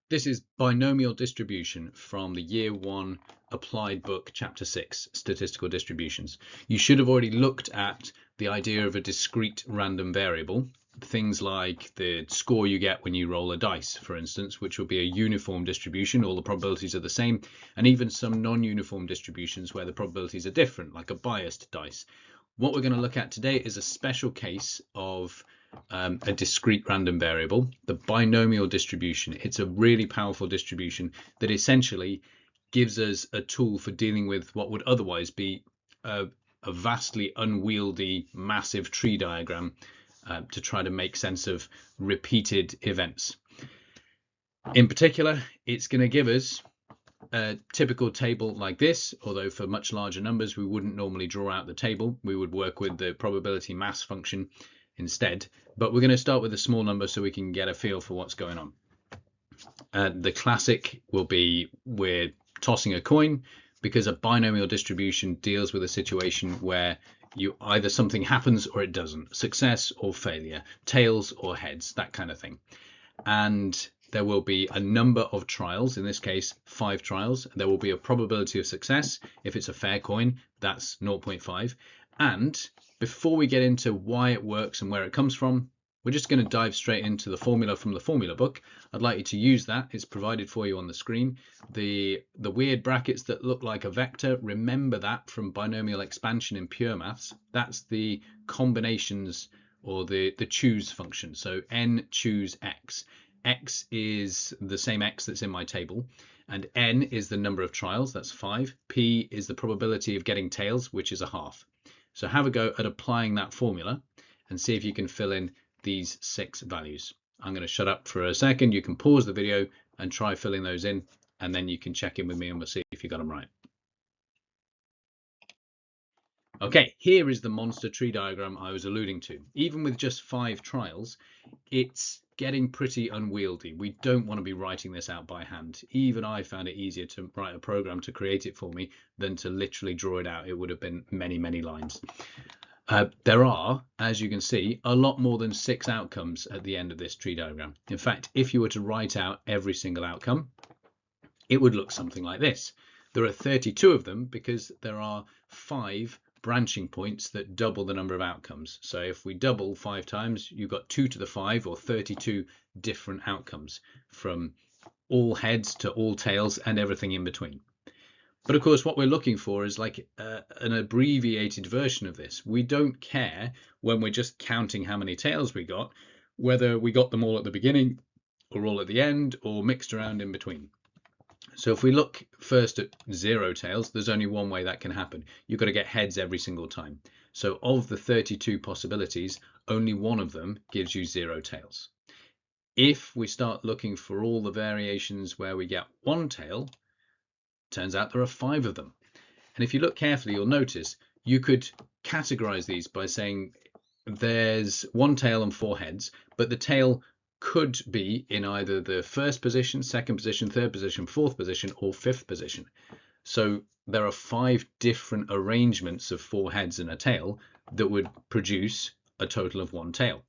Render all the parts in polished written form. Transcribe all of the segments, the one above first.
This is Binomial Distribution from the Year 1 Applied Book, Chapter 6, Statistical Distributions. You should have already looked at the idea of a discrete random variable, things like the score you get when you roll a dice, for instance, which will be a uniform distribution, all the probabilities are the same, and even some non-uniform distributions where the probabilities are different, like a biased dice. What we're going to look at today is a special case of a discrete random variable, the binomial distribution. It's a really powerful distribution that essentially gives us a tool for dealing with what would otherwise be a vastly unwieldy, massive tree diagram to try to make sense of repeated events. In particular, it's going to give us a typical table like this, although for much larger numbers we wouldn't normally draw out the table. We would work with the probability mass function instead, but we're going to start with a small number so we can get a feel for what's going on. The classic will be we're tossing a coin, because a binomial distribution deals with a situation where either something happens or it doesn't, success or failure, tails or heads, that kind of thing. And there will be a number of trials, in this case 5 trials. There will be a probability of success. If it's a fair coin, that's 0.5. And before we get into why it works and where it comes from, we're just going to dive straight into the formula from the formula book. I'd like you to use that. It's provided for you on the screen. The weird brackets that look like a vector, remember that from binomial expansion in pure maths. That's the combinations or the choose function. So n choose x. X is the same x that's in my table, and n is the number of trials, that's 5. P is the probability of getting tails, which is 1/2. So have a go at applying that formula and see if you can fill in these 6 values. I'm going to shut up for a second. You can pause the video and try filling those in, and then you can check in with me and we'll see if you got them right. Okay, here is the monster tree diagram I was alluding to. Even with just 5 trials, it's getting pretty unwieldy. We don't want to be writing this out by hand. Even I found it easier to write a program to create it for me than to literally draw it out. It would have been many, many lines. There are, as you can see, a lot more than 6 outcomes at the end of this tree diagram. In fact, if you were to write out every single outcome, it would look something like this. There are 32 of them because there are 5 branching points that double the number of outcomes. So if we double 5 times, you've got 2 to the 5, or 32 different outcomes, from all heads to all tails and everything in between. But of course, what we're looking for is like an abbreviated version of this. We don't care when we're just counting how many tails we got, whether we got them all at the beginning or all at the end or mixed around in between. So if we look first at 0 tails, there's only one way that can happen. You've got to get heads every single time. So of the 32 possibilities, only one of them gives you 0 tails. If we start looking for all the variations where we get 1 tail, turns out there are 5 of them. And if you look carefully, you'll notice you could categorize these by saying there's 1 tail and 4 heads, but the tail could be in either the 1st position, 2nd position, 3rd position, 4th position, or 5th position. So there are 5 different arrangements of 4 heads and a tail that would produce a total of 1 tail.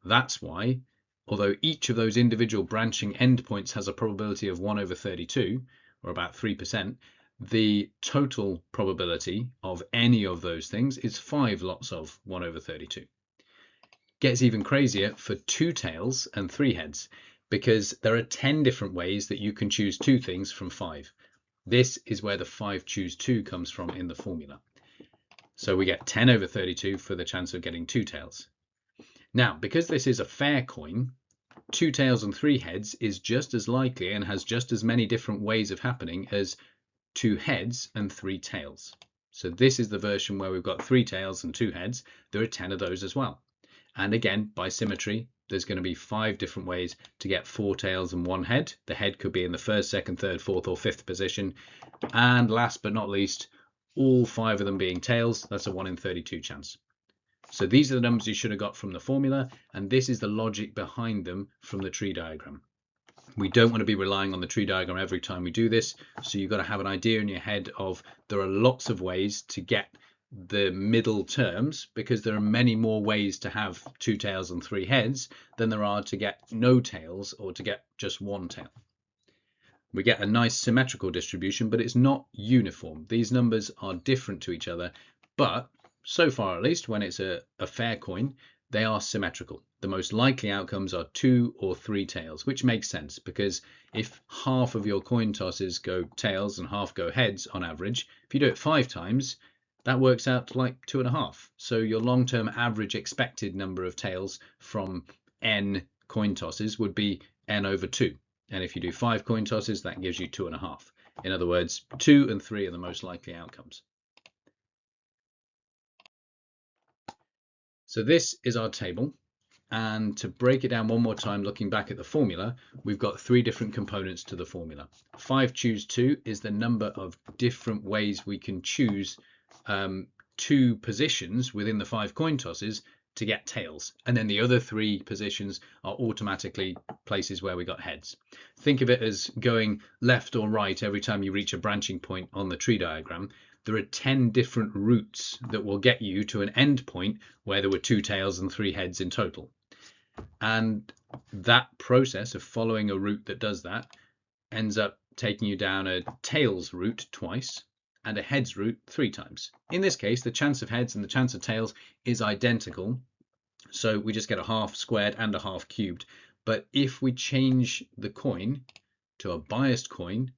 That's why, although each of those individual branching endpoints has a probability of 1/32, or about 3%, the total probability of any of those things is 5 lots of 1/32. Gets even crazier for 2 tails and 3 heads, because there are 10 different ways that you can choose 2 things from 5. This is where the 5 choose 2 comes from in the formula. So we get 10/32 for the chance of getting 2 tails. Now, because this is a fair coin, 2 tails and 3 heads is just as likely and has just as many different ways of happening as 2 heads and 3 tails. So this is the version where we've got 3 tails and 2 heads. There are 10 of those as well. And again, by symmetry, there's going to be 5 different ways to get 4 tails and 1 head. The head could be in the 1st, 2nd, 3rd, 4th, or 5th position. And last but not least, all 5 of them being tails, that's a 1/32 chance. So these are the numbers you should have got from the formula, and this is the logic behind them from the tree diagram. We don't want to be relying on the tree diagram every time we do this, so you've got to have an idea in your head of there are lots of ways to get the middle terms, because there are many more ways to have 2 tails and 3 heads than there are to get no tails or to get just 1 tail. We get a nice symmetrical distribution, but it's not uniform. These numbers are different to each other, but so far at least, when it's a fair coin, they are symmetrical. The most likely outcomes are 2 or 3 tails, which makes sense because if half of your coin tosses go tails and half go heads on average, if you do it 5 times, that works out to like 2.5. So your long-term average expected number of tails from n coin tosses would be n over 2. And if you do 5 coin tosses, that gives you 2.5. In other words, 2 and 3 are the most likely outcomes. So this is our table. And to break it down one more time, looking back at the formula, we've got 3 different components to the formula. 5 choose 2 is the number of different ways we can choose 2 positions within the 5 coin tosses to get tails. And then the other 3 positions are automatically places where we got heads. Think of it as going left or right every time you reach a branching point on the tree diagram. There are 10 different routes that will get you to an end point where there were 2 tails and 3 heads in total. And that process of following a route that does that ends up taking you down a tails route twice and a heads route 3 times. In this case, the chance of heads and the chance of tails is identical. So we just get a half squared and a half cubed. But if we change the coin to a biased coin,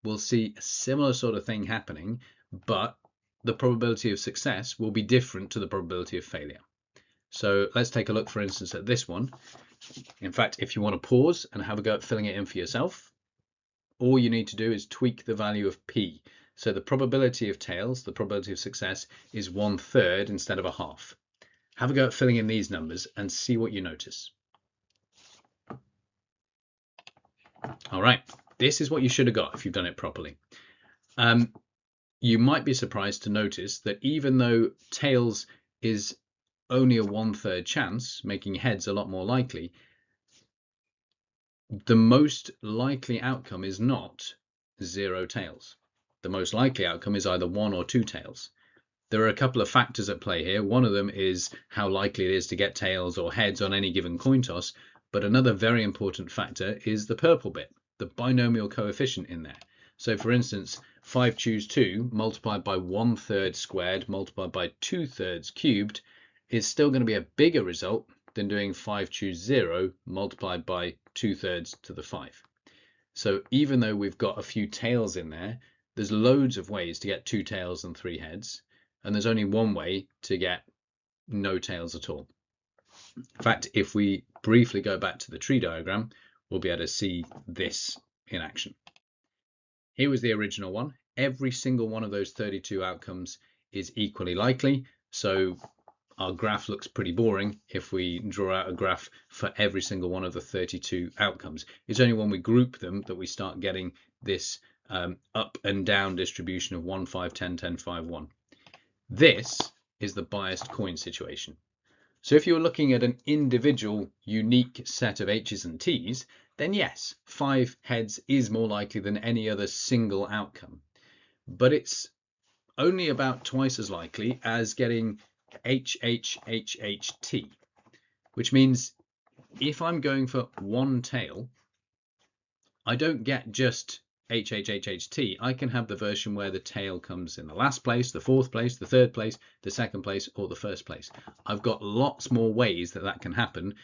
we'll see a similar sort of thing happening, but the probability of success will be different to the probability of failure. So let's take a look, for instance, at this one. In fact, if you want to pause and have a go at filling it in for yourself, all you need to do is tweak the value of p. So the probability of tails, the probability of success, is 1/3 instead of a half. Have a go at filling in these numbers and see what you notice. All right, this is what you should have got if you've done it properly. You might be surprised to notice that even though tails is only a 1/3 chance, making heads a lot more likely, the most likely outcome is not 0 tails. The most likely outcome is either 1 or 2 tails. There are a couple of factors at play here. One of them is how likely it is to get tails or heads on any given coin toss, but another very important factor is the purple bit, the binomial coefficient in there. So for instance, 5 choose 2 multiplied by 1/3 squared multiplied by 2/3 cubed is still going to be a bigger result than doing 5 choose 0 multiplied by 2/3 to the 5. So even though we've got a few tails in there, there's loads of ways to get 2 tails and 3 heads, and there's only one way to get no tails at all. In fact, if we briefly go back to the tree diagram, we'll be able to see this in action. Here was the original one. Every single one of those 32 outcomes is equally likely, so our graph looks pretty boring if we draw out a graph for every single one of the 32 outcomes. It's only when we group them that we start getting this up and down distribution of 1, 5, 10, 10, 5, 1. This is the biased coin situation. So if you're looking at an individual unique set of H's and T's, then yes, 5 heads is more likely than any other single outcome. But it's only about twice as likely as getting HHHHT, which means if I'm going for 1 tail, I don't get just HHHHT. I can have the version where the tail comes in the last place, the 4th place, the 3rd place, the 2nd place, or the 1st place. I've got lots more ways that can happen,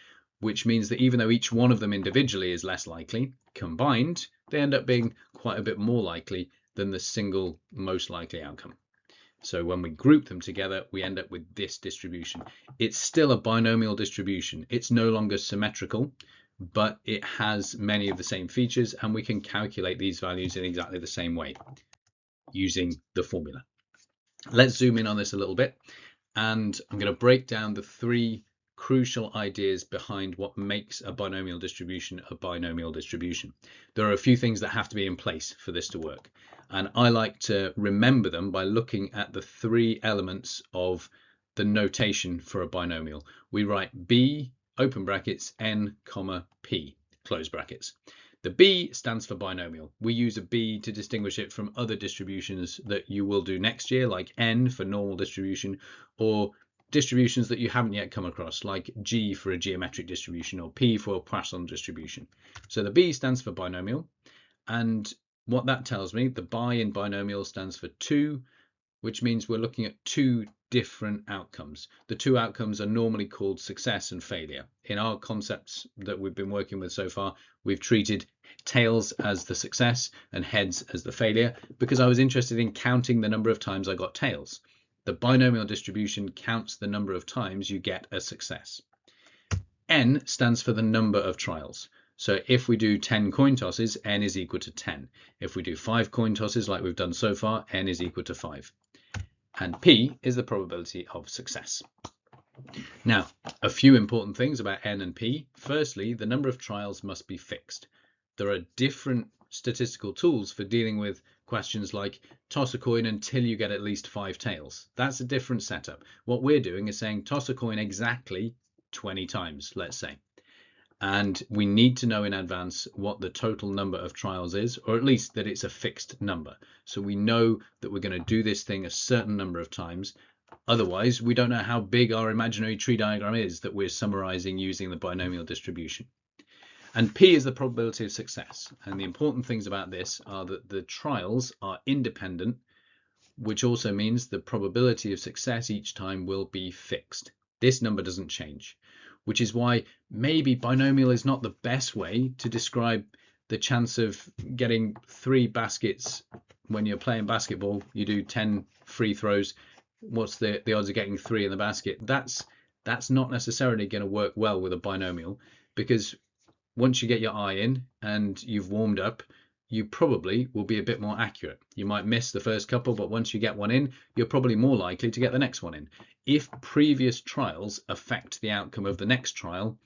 which means that even though each one of them individually is less likely, combined, they end up being quite a bit more likely than the single most likely outcome. So when we group them together, we end up with this distribution. It's still a binomial distribution. It's no longer symmetrical, but it has many of the same features, and we can calculate these values in exactly the same way using the formula. Let's zoom in on this a little bit, and I'm going to break down the 3 crucial ideas behind what makes a binomial distribution a binomial distribution. There are a few things that have to be in place for this to work, and I like to remember them by looking at the 3 elements of the notation for a binomial. We write b, open brackets, n, comma, p, close brackets. The b stands for binomial. We use a b to distinguish it from other distributions that you will do next year, like n for normal distribution, or distributions that you haven't yet come across, like g for a geometric distribution, or p for a Poisson distribution. So the b stands for binomial. And what that tells me, the bi in binomial stands for 2, which means we're looking at 2 different outcomes. The 2 outcomes are normally called success and failure. In our concepts that we've been working with so far, we've treated tails as the success and heads as the failure because I was interested in counting the number of times I got tails. The binomial distribution counts the number of times you get a success. N stands for the number of trials. So if we do 10 coin tosses, N is equal to 10. If we do 5 coin tosses like we've done so far, N is equal to 5. And P is the probability of success. Now, a few important things about N and P. Firstly, the number of trials must be fixed. There are different statistical tools for dealing with questions like toss a coin until you get at least 5 tails. That's a different setup. What we're doing is saying toss a coin exactly 20 times, let's say. And we need to know in advance what the total number of trials is, or at least that it's a fixed number. So we know that we're going to do this thing a certain number of times. Otherwise, we don't know how big our imaginary tree diagram is that we're summarizing using the binomial distribution. And P is the probability of success. And the important things about this are that the trials are independent, which also means the probability of success each time will be fixed. This number doesn't change, which is why maybe binomial is not the best way to describe the chance of getting 3 baskets when you're playing basketball. You do 10 free throws. What's the odds of getting 3 in the basket? That's not necessarily going to work well with a binomial, because once you get your eye in and you've warmed up, you probably will be a bit more accurate. You might miss the first couple, but once you get one in, you're probably more likely to get the next one in. If previous trials affect the outcome of the next trial,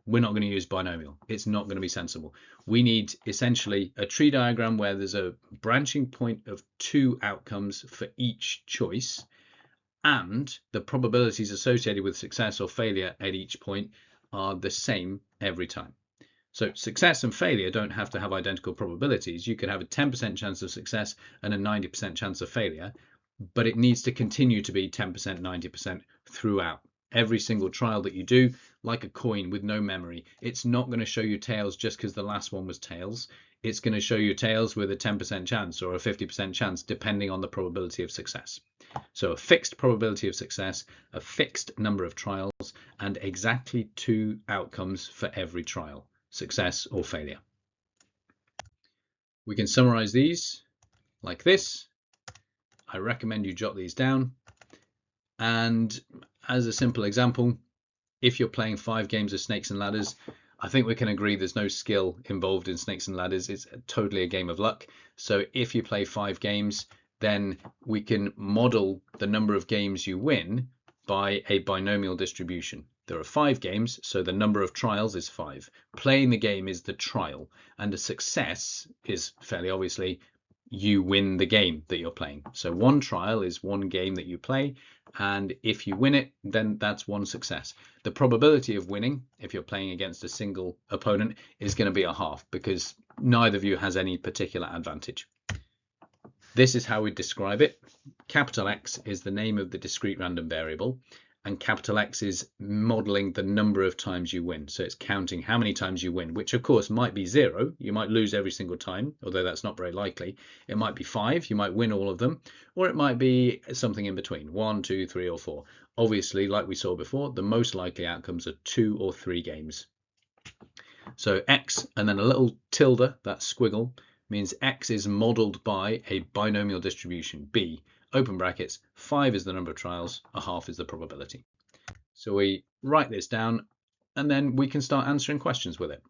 we're not going to use binomial. It's not going to be sensible. We need essentially a tree diagram where there's a branching point of 2 outcomes for each choice, and the probabilities associated with success or failure at each point are the same every time. So success and failure don't have to have identical probabilities. You could have a 10% chance of success and a 90% chance of failure, but it needs to continue to be 10%, 90% throughout. Every single trial that you do, like a coin with no memory, it's not going to show you tails just because the last one was tails. It's going to show you tails with a 10% chance or a 50% chance, depending on the probability of success. So a fixed probability of success, a fixed number of trials, and exactly 2 outcomes for every trial, success or failure. We can summarize these like this. I recommend you jot these down. And as a simple example, if you're playing 5 games of snakes and ladders, I think we can agree there's no skill involved in snakes and ladders. It's totally a game of luck. So if you play 5 games, then we can model the number of games you win by a binomial distribution. There are 5 games, so the number of trials is 5. Playing the game is the trial, and a success is fairly obviously you win the game that you're playing. So 1 trial is 1 game that you play, and if you win it, then that's 1 success. The probability of winning, if you're playing against a single opponent, is going to be a half, because neither of you has any particular advantage. This is how we describe it. Capital X is the name of the discrete random variable, and capital X is modeling the number of times you win. So it's counting how many times you win, which of course might be 0. You might lose every single time, although that's not very likely. It might be 5. You might win all of them, or it might be something in between, 1, 2, 3, or 4. Obviously, like we saw before, the most likely outcomes are 2 or 3 games. So X and then a little tilde, that squiggle, means X is modeled by a binomial distribution, B. Open brackets, 5 is the number of trials, a half is the probability. So we write this down, and then we can start answering questions with it.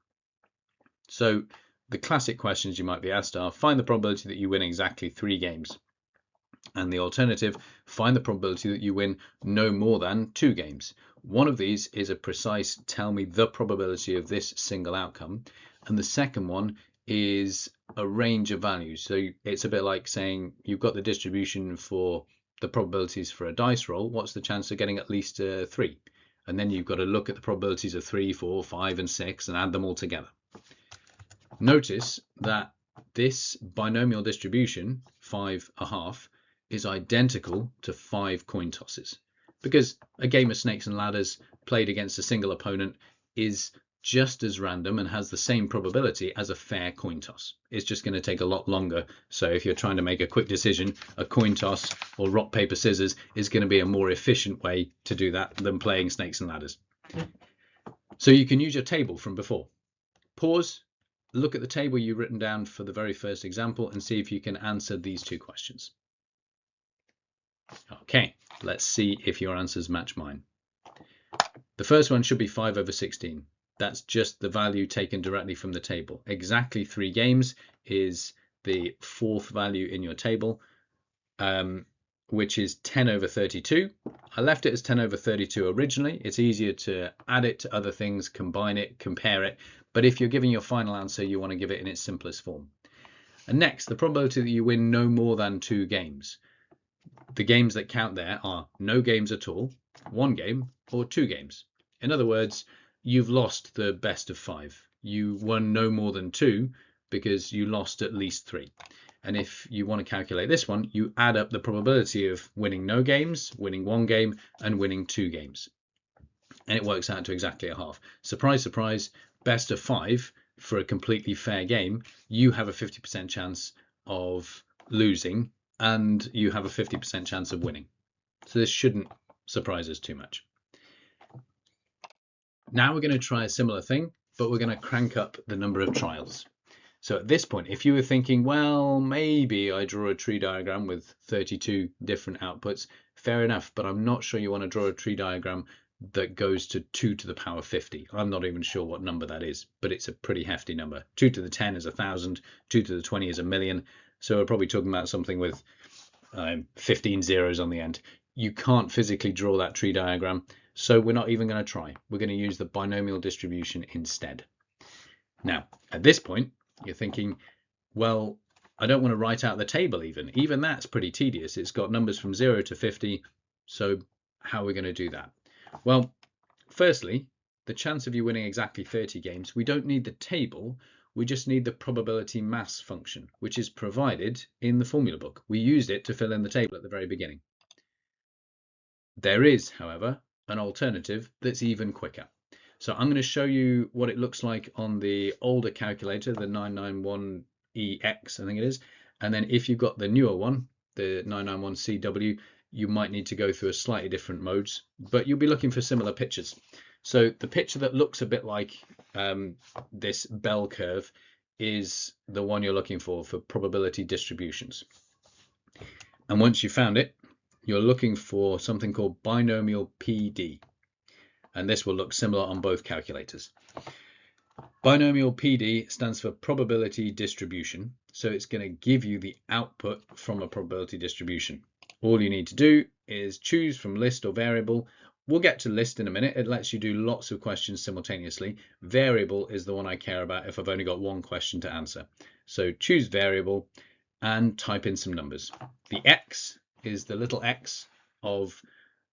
So the classic questions you might be asked are, find the probability that you win exactly 3 games. And the alternative, find the probability that you win no more than 2 games. One of these is a precise, tell me the probability of this single outcome. And the second one is a range of values. So it's a bit like saying you've got the distribution for the probabilities for a dice roll. What's the chance of getting at least 3? And then you've got to look at the probabilities of 3, 4, 5, and 6 and add them all together. Notice that this binomial distribution, 5, a half, is identical to 5 coin tosses, because a game of snakes and ladders played against a single opponent is just as random and has the same probability as a fair coin toss. It's just going to take a lot longer. So if you're trying to make a quick decision, a coin toss or rock, paper, scissors is going to be a more efficient way to do that than playing snakes and ladders. So you can use your table from before. Pause, look at the table you've written down for the very first example and see if you can answer these two questions. Okay, let's see if your answers match mine. The first one should be 5/16. That's just the value taken directly from the table. Exactly 3 games is the 4th value in your table, which is 10/32. I left it as 10/32 originally. It's easier to add it to other things, combine it, compare it. But if you're giving your final answer, you want to give it in its simplest form. And next, the probability that you win no more than 2 games. The games that count there are no games at all, 1 game, or 2 games. In other words, you've lost the best of 5. You won no more than 2 because you lost at least 3. And if you want to calculate this one, you add up the probability of winning no games, winning 1 game, and winning 2 games. And it works out to exactly a half. Surprise, surprise, best of 5 for a completely fair game, you have a 50% chance of losing and you have a 50% chance of winning. So this shouldn't surprise us too much. Now we're going to try a similar thing, but we're going to crank up the number of trials. So at this point, if you were thinking, well, maybe I draw a tree diagram with 32 different outputs, fair enough, but I'm not sure you want to draw a tree diagram that goes to 2 to the power 50. I'm not even sure what number that is, but it's a pretty hefty number. 2 to the 10 is 1,000, 2 to the 20 is 1,000,000. So we're probably talking about something with 15 zeros on the end. You can't physically draw that tree diagram, so we're not even going to try. We're going to use the binomial distribution instead. Now, at this point, you're thinking, well, I don't want to write out the table even. Even that's pretty tedious. It's got numbers from 0 to 50, so how are we going to do that? Well, firstly, the chance of you winning exactly 30 games, we don't need the table, we just need the probability mass function, which is provided in the formula book. We used it to fill in the table at the very beginning. There is, however, an alternative that's even quicker. So I'm going to show you what it looks like on the older calculator, the 991EX, I think it is. And then if you've got the newer one, the 991CW, you might need to go through a slightly different modes, but you'll be looking for similar pictures. So the picture that looks a bit like this bell curve is the one you're looking for probability distributions. And once you've found it, you're looking for something called binomial PD. And this will look similar on both calculators. Binomial PD stands for probability distribution. So it's going to give you the output from a probability distribution. All you need to do is choose from list or variable. We'll get to list in a minute. It lets you do lots of questions simultaneously. Variable is the one I care about if I've only got 1 question to answer. So choose variable and type in some numbers. The X is the little x of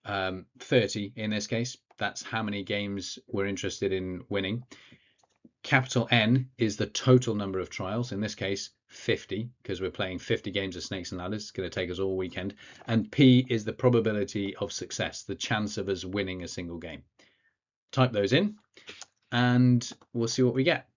30 in this case. That's how many games we're interested in winning. Capital N is the total number of trials, in this case 50, because we're playing 50 games of snakes and ladders. It's going to take us all weekend. And P is the probability of success, the chance of us winning a single game. Type those in and we'll see what we get.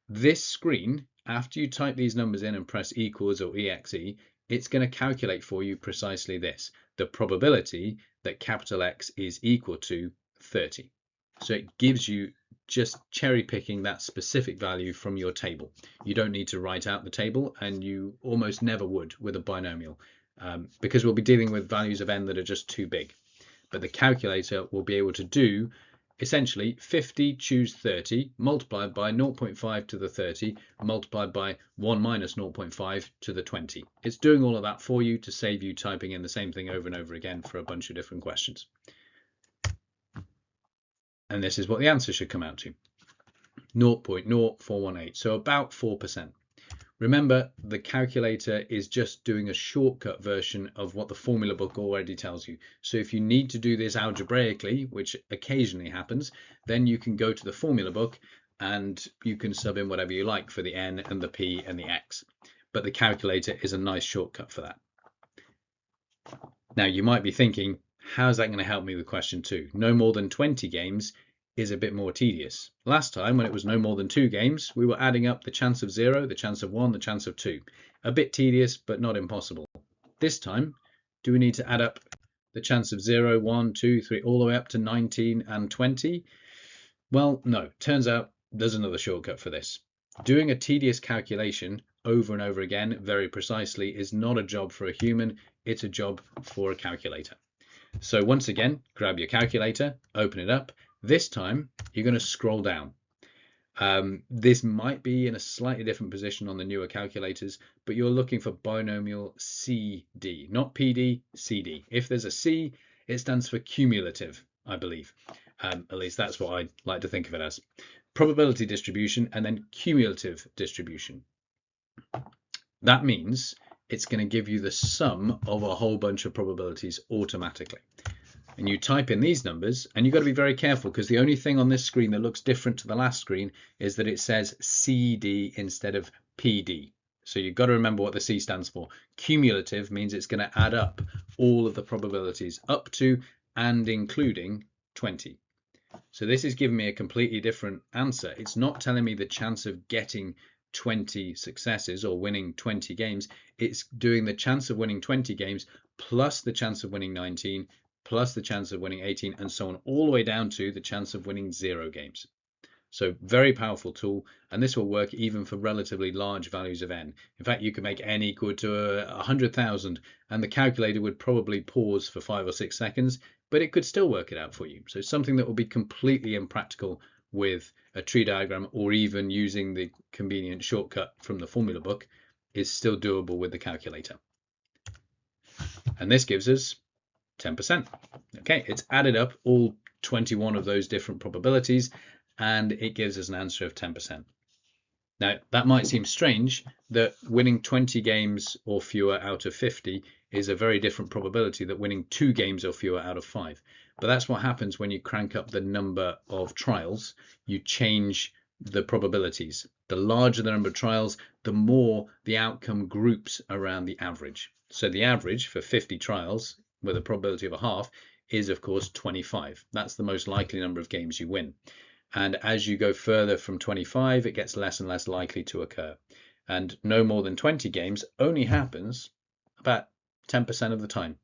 This screen, after you type these numbers in and press equals or exe, it's going to calculate for you precisely this, the probability that capital X is equal to 30. So it gives you just cherry picking that specific value from your table. You don't need to write out the table, and you almost never would with a binomial because we'll be dealing with values of n that are just too big. But the calculator will be able to do essentially 50 choose 30 multiplied by 0.5 to the 30 multiplied by 1 minus 0.5 to the 20. It's doing all of that for you to save you typing in the same thing over and over again for a bunch of different questions. And this is what the answer should come out to. 0.0418, so about 4%. Remember, the calculator is just doing a shortcut version of what the formula book already tells you. So if you need to do this algebraically, which occasionally happens, then you can go to the formula book and you can sub in whatever you like for the n and the p and the x. But the calculator is a nice shortcut for that. Now you might be thinking, how's that going to help me with question 2? No more than 20 games is a bit more tedious. Last time, when it was no more than 2 games, we were adding up the chance of 0, the chance of 1, the chance of 2. A bit tedious, but not impossible. This time, do we need to add up the chance of 0, 1, 2, 3, all the way up to 19 and 20? Well, no. Turns out there's another shortcut for this. Doing a tedious calculation over and over again very precisely is not a job for a human, it's a job for a calculator. So once again, grab your calculator, open it up. This time, you're going to scroll down. This might be in a slightly different position on the newer calculators, but you're looking for binomial CD, not PD, CD. If there's a C, it stands for cumulative, I believe. At least that's what I like to think of it as. Probability distribution and then cumulative distribution. That means it's going to give you the sum of a whole bunch of probabilities automatically. And you type in these numbers, and you've got to be very careful because the only thing on this screen that looks different to the last screen is that it says CD instead of PD. So you've got to remember what the C stands for. Cumulative means it's going to add up all of the probabilities up to and including 20. So this is giving me a completely different answer. It's not telling me the chance of getting 20 successes or winning 20 games. It's doing the chance of winning 20 games plus the chance of winning 19 plus the chance of winning 18 and so on, all the way down to the chance of winning 0 games. So very powerful tool, and this will work even for relatively large values of n. In fact, you could make n equal to 100,000 and the calculator would probably pause for 5 or 6 seconds, but it could still work it out for you. So something that will be completely impractical with a tree diagram or even using the convenient shortcut from the formula book is still doable with the calculator. And this gives us 10%. Okay, it's added up all 21 of those different probabilities and it gives us an answer of 10%. Now, that might seem strange that winning 20 games or fewer out of 50 is a very different probability that winning 2 games or fewer out of 5. But that's what happens when you crank up the number of trials. You change the probabilities. The larger the number of trials, the more the outcome groups around the average. So the average for 50 trials with a probability of a half is of course 25. That's the most likely number of games you win. And as you go further from 25, it gets less and less likely to occur. And no more than 20 games only happens about 10% of the time.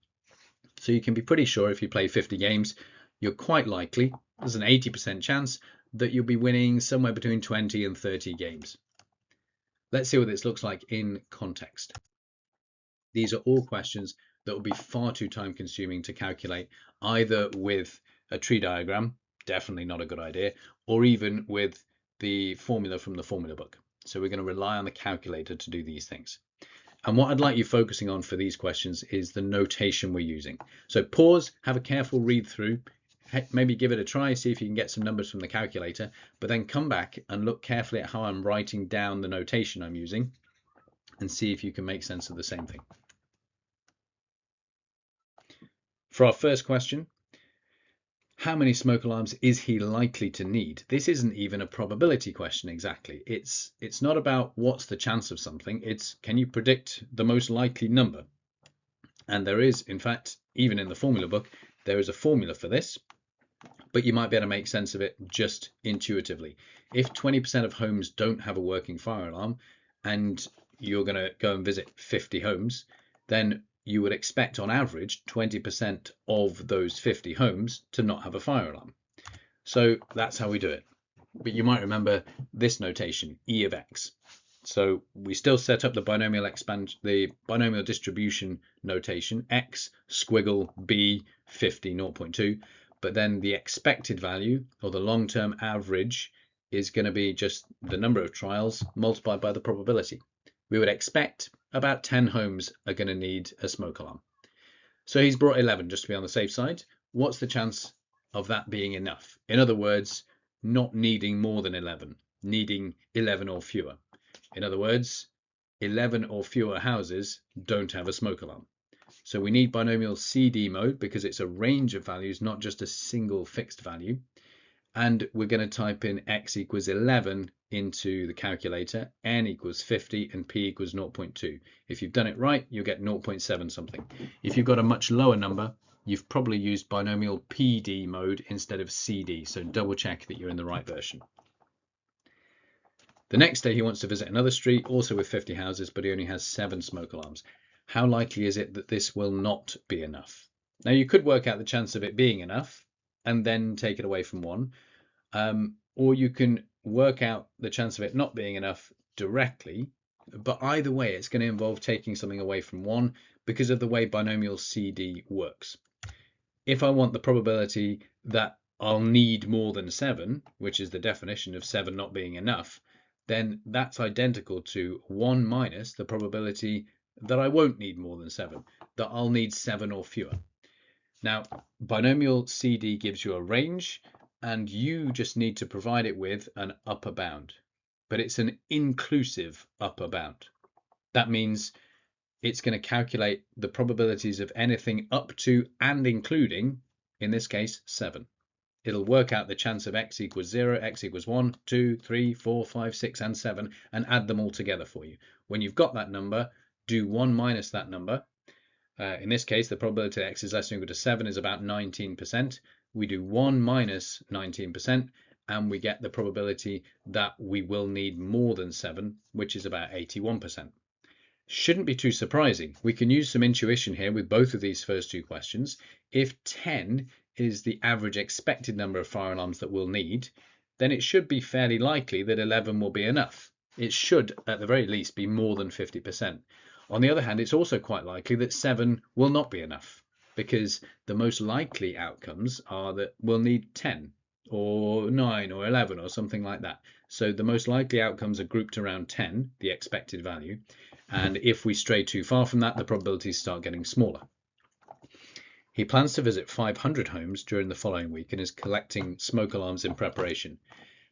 So you can be pretty sure if you play 50 games, you're quite likely, there's an 80% chance that you'll be winning somewhere between 20 and 30 games. Let's see what this looks like in context. These are all questions that will be far too time consuming to calculate, either with a tree diagram, definitely not a good idea, or even with the formula from the formula book. So we're going to rely on the calculator to do these things. And what I'd like you focusing on for these questions is the notation we're using. So pause, have a careful read through, maybe give it a try, see if you can get some numbers from the calculator, but then come back and look carefully at how I'm writing down the notation I'm using and see if you can make sense of the same thing. For our first question, how many smoke alarms is he likely to need? This isn't even a probability question exactly. It's not about what's the chance of something. It's can you predict the most likely number? And there is, in fact, even in the formula book, there is a formula for this, but you might be able to make sense of it just intuitively. If 20% of homes don't have a working fire alarm and you're going to go and visit 50 homes, then you would expect on average 20% of those 50 homes to not have a fire alarm. So that's how we do it. But you might remember this notation, E of X. So we still set up the binomial distribution notation, X squiggle B 50 0.2, but then the expected value or the long-term average is going to be just the number of trials multiplied by the probability. We would expect about 10 homes are going to need a smoke alarm. So he's brought 11 just to be on the safe side. What's the chance of that being enough? In other words, not needing more than 11, needing 11 or fewer. In other words, 11 or fewer houses don't have a smoke alarm. So we need binomial CD mode because it's a range of values, not just a single fixed value. And we're going to type in X equals 11 into the calculator, N equals 50 and P equals 0.2. If you've done it right, you'll get 0.7 something. If you've got a much lower number, you've probably used binomial PD mode instead of CD, so double check that you're in the right version. The next day he wants to visit another street, also with 50 houses, but he only has 7 smoke alarms. How likely is it that this will not be enough? Now you could work out the chance of it being enough and then take it away from 1, or you can work out the chance of it not being enough directly, but either way it's going to involve taking something away from 1 because of the way binomial CD works. If I want the probability that I'll need more than 7, which is the definition of 7 not being enough, then that's identical to 1 minus the probability that I won't need more than 7, that I'll need 7 or fewer. Now, binomial CD gives you a range, and you just need to provide it with an upper bound, but it's an inclusive upper bound. That means it's going to calculate the probabilities of anything up to and including, in this case, 7. It'll work out the chance of x equals 0, x equals 1, 2, 3, 4, 5, 6, and 7, and add them all together for you. When you've got that number, do 1 minus that number. In this case, the probability that x is less than or equal to 7 is about 19%. We do 1 minus 19%, and we get the probability that we will need more than 7, which is about 81%. Shouldn't be too surprising. We can use some intuition here with both of these first 2 questions. If 10 is the average expected number of fire alarms that we'll need, then it should be fairly likely that 11 will be enough. It should, at the very least, be more than 50%. On the other hand, it's also quite likely that 7 will not be enough, because the most likely outcomes are that we'll need 10 or 9 or 11 or something like that. So the most likely outcomes are grouped around 10, the expected value, and if we stray too far from that, the probabilities start getting smaller. He plans to visit 500 homes during the following week and is collecting smoke alarms in preparation.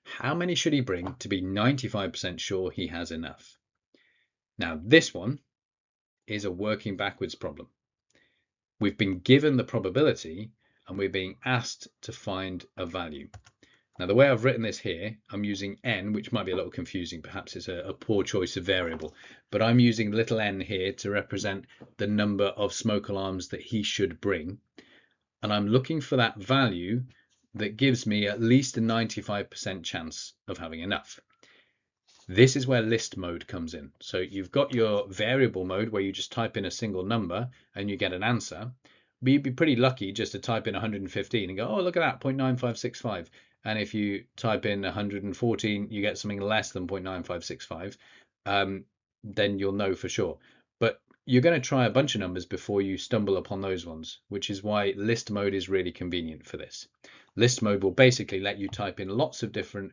How many should he bring to be 95% sure he has enough? Now, this one is a working backwards problem. We've been given the probability and we're being asked to find a value. Now, the way I've written this here, I'm using n, which might be a little confusing. Perhaps it's a poor choice of variable, but I'm using little n here to represent the number of smoke alarms that he should bring. And I'm looking for that value that gives me at least a 95% chance of having enough. This is where list mode comes in. So you've got your variable mode where you just type in a single number and you get an answer. But you'd be pretty lucky just to type in 115 and go, oh, look at that, 0.9565. And if you type in 114, you get something less than 0.9565. Then you'll know for sure. But you're going to try a bunch of numbers before you stumble upon those ones, which is why list mode is really convenient for this. List mode will basically let you type in lots of different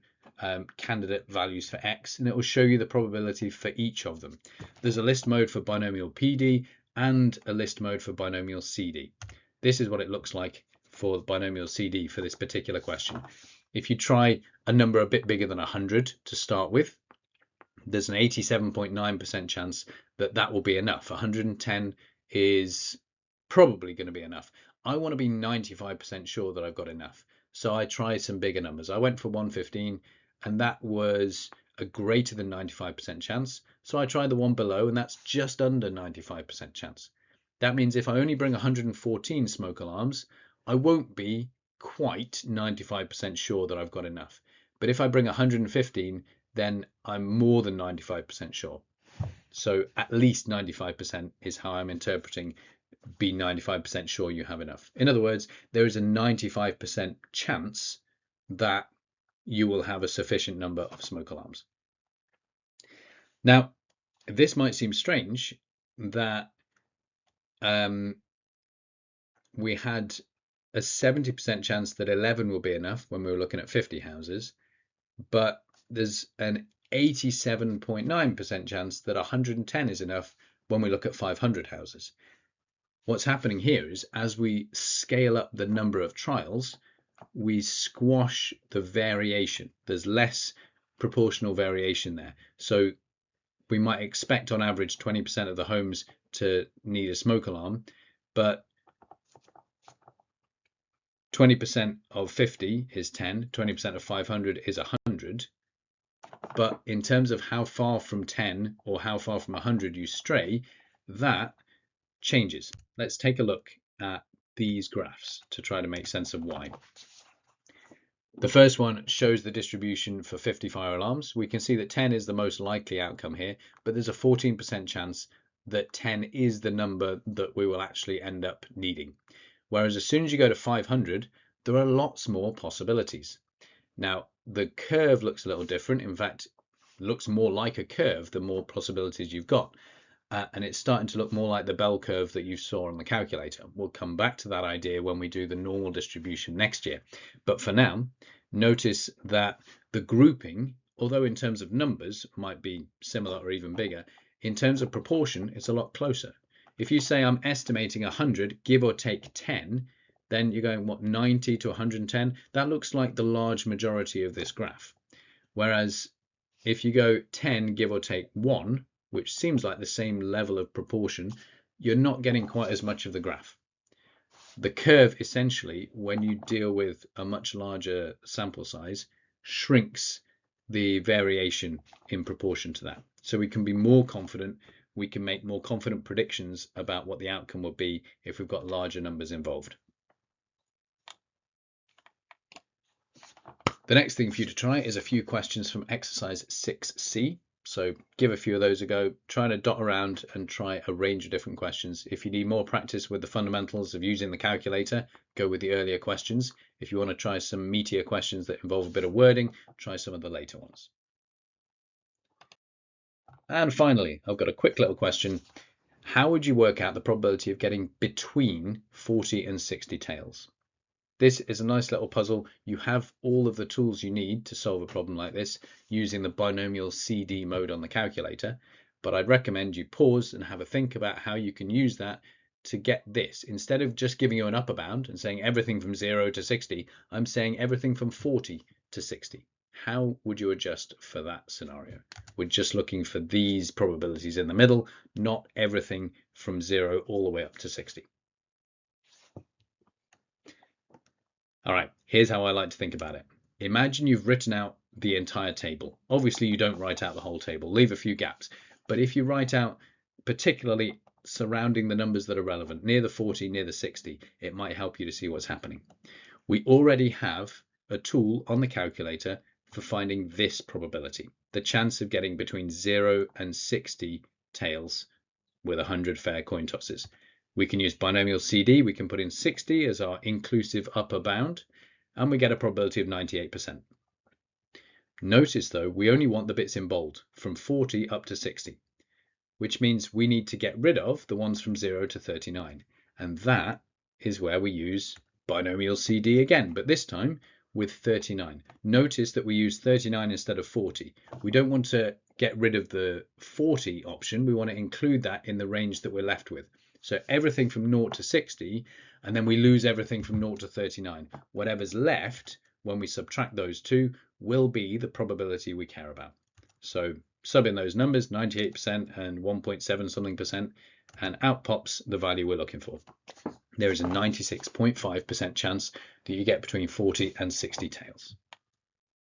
candidate values for x, and it will show you the probability for each of them. There's a list mode for binomial PD and a list mode for binomial CD. This is what it looks like for binomial CD for this particular question. If you try a number a bit bigger than 100 to start with, there's an 87.9% chance that that will be enough. 110 is probably going to be enough. I want to be 95% sure that I've got enough. So I tried some bigger numbers. I went for 115, and that was a greater than 95% chance. So I tried the one below, and that's just under 95% chance. That means if I only bring 114 smoke alarms, I won't be quite 95% sure that I've got enough. But if I bring 115, then I'm more than 95% sure. So at least 95% is how I'm interpreting be 95% sure you have enough. In other words, there is a 95% chance that you will have a sufficient number of smoke alarms. Now, this might seem strange that we had a 70% chance that 11 will be enough when we were looking at 50 houses, but there's an 87.9% chance that 110 is enough when we look at 500 houses. What's happening here is as we scale up the number of trials, we squash the variation. There's less proportional variation there. So we might expect on average 20% of the homes to need a smoke alarm, but 20% of 50 is 10, 20% of 500 is 100. But in terms of how far from 10 or how far from 100 you stray, that changes. Let's take a look at these graphs to try to make sense of why. The first one shows the distribution for 50 fire alarms. We can see that 10 is the most likely outcome here, but there's a 14% chance that 10 is the number that we will actually end up needing. Whereas as soon as you go to 500, there are lots more possibilities. Now, the curve looks a little different. In fact, looks more like a curve the more possibilities you've got. And it's starting to look more like the bell curve that you saw on the calculator. We'll come back to that idea when we do the normal distribution next year. But for now, notice that the grouping, although in terms of numbers might be similar or even bigger, in terms of proportion, it's a lot closer. If you say I'm estimating 100, give or take 10, then you're going, what, 90 to 110? That looks like the large majority of this graph. Whereas if you go 10, give or take 1, which seems like the same level of proportion, you're not getting quite as much of the graph. The curve essentially, when you deal with a much larger sample size, shrinks the variation in proportion to that. So we can be more confident, we can make more confident predictions about what the outcome will be if we've got larger numbers involved. The next thing for you to try is a few questions from exercise 6C. So give a few of those a go, try to dot around and try a range of different questions. If you need more practice with the fundamentals of using the calculator, go with the earlier questions. If you want to try some meatier questions that involve a bit of wording, try some of the later ones. And finally, I've got a quick little question. How would you work out the probability of getting between 40 and 60 tails? This is a nice little puzzle. You have all of the tools you need to solve a problem like this using the binomial CD mode on the calculator, but I'd recommend you pause and have a think about how you can use that to get this. Instead of just giving you an upper bound and saying everything from 0 to 60, I'm saying everything from 40 to 60. How would you adjust for that scenario? We're just looking for these probabilities in the middle, not everything from 0 all the way up to 60. All right, here's how I like to think about it. Imagine you've written out the entire table. Obviously, you don't write out the whole table, leave a few gaps. But if you write out particularly surrounding the numbers that are relevant, near the 40, near the 60, it might help you to see what's happening. We already have a tool on the calculator for finding this probability, the chance of getting between 0 and 60 tails with 100 fair coin tosses. We can use binomial CD, we can put in 60 as our inclusive upper bound, and we get a probability of 98%. Notice though, we only want the bits in bold, from 40 up to 60, which means we need to get rid of the ones from 0 to 39. And that is where we use binomial CD again, but this time with 39. Notice that we use 39 instead of 40. We don't want to get rid of the 40 option, we want to include that in the range that we're left with. So everything from 0 to 60, and then we lose everything from 0 to 39. Whatever's left when we subtract those two will be the probability we care about. So sub in those numbers, 98% and 1.7 something percent, and out pops the value we're looking for. There is a 96.5% chance that you get between 40 and 60 tails.